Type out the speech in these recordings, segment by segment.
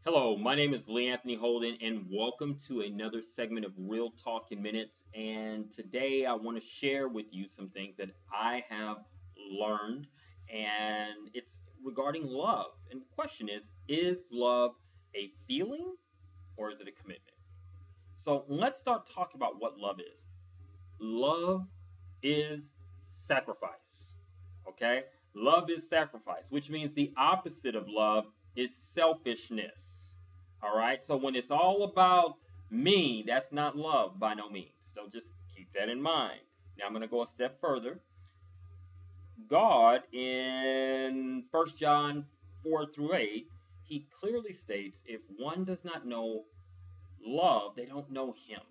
Hello, my name is Lee Anthony Holden, and welcome to another segment of Real Talk in Minutes. And today I want to share with you some things that I have learned, and it's regarding love. And the question is love a feeling or is it a commitment? So let's start talking about what love is. Love is sacrifice. Okay? Love is sacrifice, which means the opposite of love is selfishness. All right? So when it's all about me, that's not love by no means. So just keep that in mind. Now I'm going to go a step further. God in 1 John 4 through 8, he clearly states if one does not know love, they don't know him.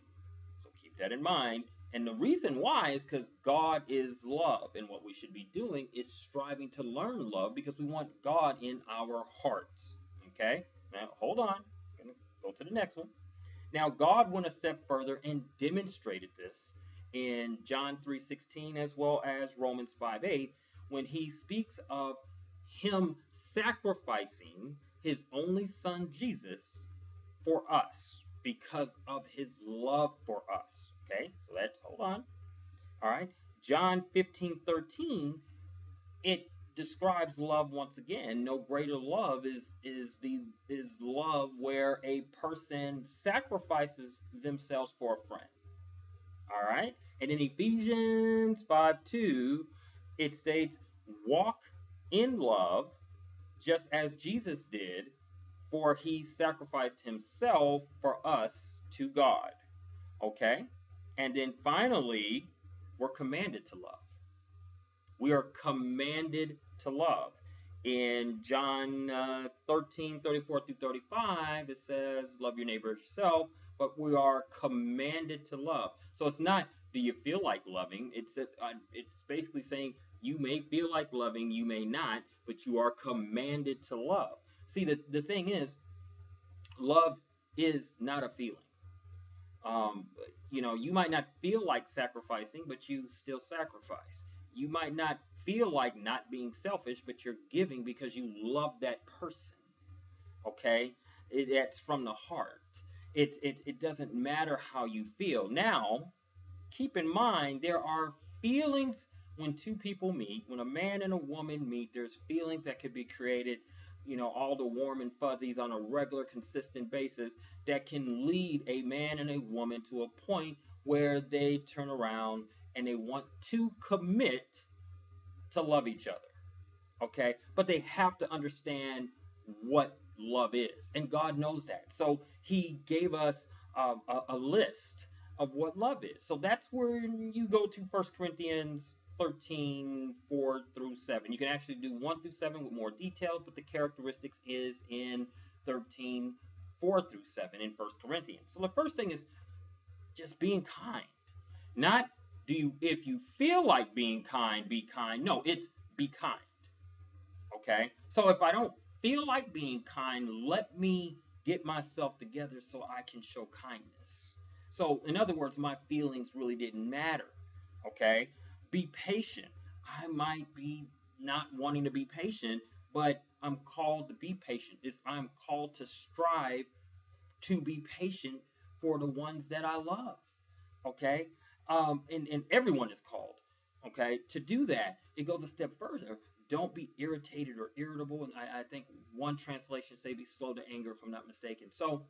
So keep that in mind. And the reason why is because God is love. And what we should be doing is striving to learn love because we want God in our hearts. Okay? Now, hold on. I'm going to go to the next one. Now, God went a step further and demonstrated this in John 3:16 as well as Romans 5:8 when he speaks of him sacrificing his only son Jesus for us because of his love for us. Okay, so let's hold on. All right, John 15:13, it describes love once again. No greater love is love where a person sacrifices themselves for a friend. All right, and in Ephesians 5:2, it states, "Walk in love, just as Jesus did, for he sacrificed himself for us to God." Okay? And then finally, we're commanded to love. We are commanded to love. In John 13, 34 through 35, it says, love your neighbor as yourself, but we are commanded to love. So it's not, do you feel like loving? It's basically saying, you may feel like loving, you may not, but you are commanded to love. See, the thing is, love is not a feeling. Um, you might not feel like sacrificing, but you still sacrifice. You might not feel like not being selfish, but you're giving because you love that person. Okay, it's from the heart. It doesn't matter how you feel. Now, keep in mind there are feelings when two people meet. When a man and a woman meet, there's feelings that could be created, all the warm and fuzzies on a regular consistent basis that can lead a man and a woman to a point where they turn around and they want to commit to love each other. Okay, but they have to understand what love is, and God knows that. So he gave us a list of what love is. So that's where you go to 1 Corinthians 13 4 through 7. You can actually do 1 through 7 with more details, but the characteristics is in 13 4 through 7 in 1 Corinthians. So the first thing is just being kind. Not do you, if you feel like being kind, be kind. No, it's be kind. Okay, so if I don't feel like being kind, let me get myself together so I can show kindness. So in other words, my feelings really didn't matter. Okay, be patient. I might be not wanting to be patient, but I'm called to be patient. I'm called to strive to be patient for the ones that I love. Okay, and everyone is called. Okay, to do that, it goes a step further. Don't be irritated or irritable. And I think one translation say be slow to anger, if I'm not mistaken. So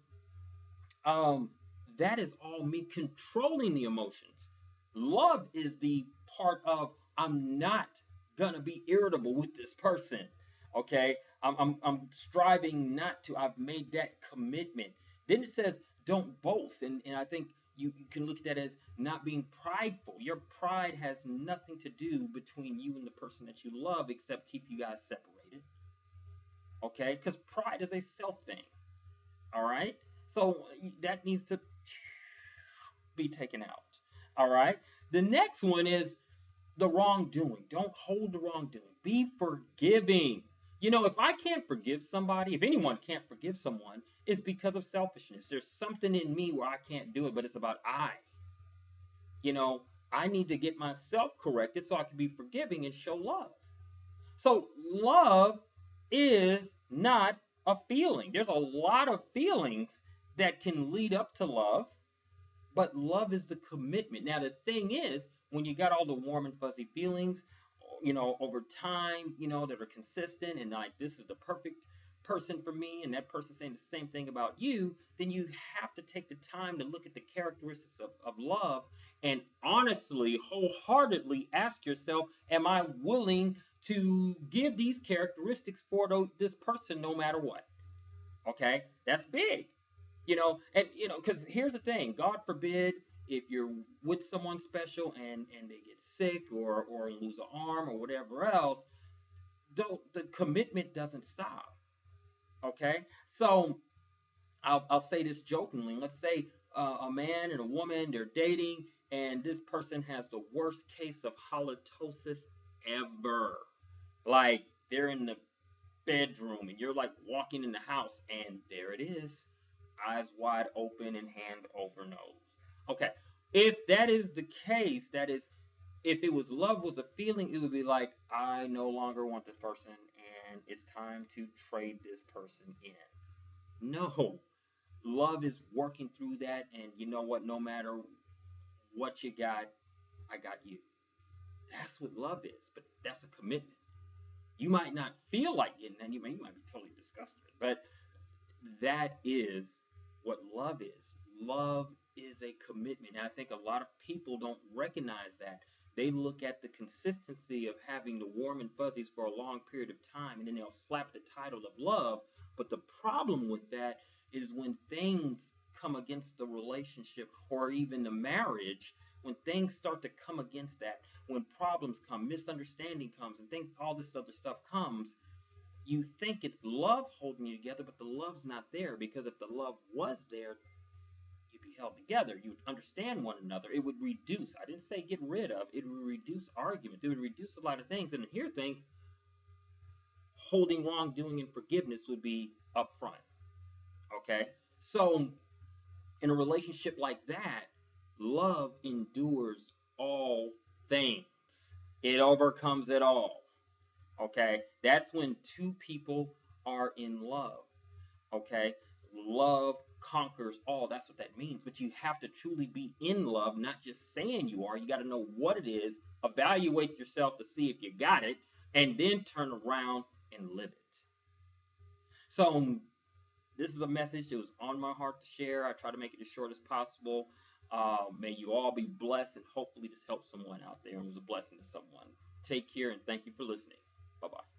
um, that is all me controlling the emotions. Love is the part of I'm not gonna be irritable with this person. Okay, I'm striving not to. I've made that commitment. Then it says don't boast, and I think you can look at that as not being prideful. Your pride has nothing to do between you and the person that you love except keep you guys separated. Okay, because pride is a self thing. All right, so that needs to be taken out. All right, the next one is the wrongdoing. Don't hold the wrongdoing. Be forgiving. If I can't forgive somebody, if anyone can't forgive someone, it's because of selfishness. There's something in me where I can't do it, but it's about I. You know, I need to get myself corrected so I can be forgiving and show love. So, love is not a feeling. There's a lot of feelings that can lead up to love, but love is the commitment. Now, the thing is, when you got all the warm and fuzzy feelings, over time, that are consistent and like this is the perfect person for me, and that person saying the same thing about you, then you have to take the time to look at the characteristics of love and honestly, wholeheartedly ask yourself, am I willing to give these characteristics for this person no matter what? Okay, that's big. And because here's the thing, God forbid if you're with someone special and they get sick or lose an arm or whatever else, the commitment doesn't stop. Okay, so I'll say this jokingly. Let's say a man and a woman, they're dating, and this person has the worst case of halitosis ever. Like they're in the bedroom and you're like walking in the house and there it is, eyes wide open and hand over nose. Okay, if that is the case, that is, if it was love was a feeling, it would be like, I no longer want this person and it's time to trade this person in. No, love is working through that, and you know what, no matter what you got, I got you. That's what love is, but that's a commitment. You might not feel like getting that, you might be totally disgusted, but that is what love is. Love is a commitment. And I think a lot of people don't recognize that. They look at the consistency of having the warm and fuzzies for a long period of time, and then they'll slap the title of love. But the problem with that is when things come against the relationship or even the marriage, when things start to come against that, when problems come, misunderstanding comes, and things, all this other stuff comes, you think it's love holding you together, but the love's not there, because if the love was there, you'd be held together. You would understand one another. It would reduce. I didn't say get rid of. It would reduce arguments. It would reduce a lot of things. And here, things holding wrongdoing and forgiveness would be upfront. Okay, so in a relationship like that, love endures all things. It overcomes it all. Okay, that's when two people are in love. Okay, love conquers all. That's what that means. But you have to truly be in love, not just saying you are. You got to know what it is, evaluate yourself to see if you got it, and then turn around and live it. So this is a message that was on my heart to share. I try to make it as short as possible. May you all be blessed, and hopefully this helps someone out there and was a blessing to someone. Take care, and thank you for listening. Bye bye.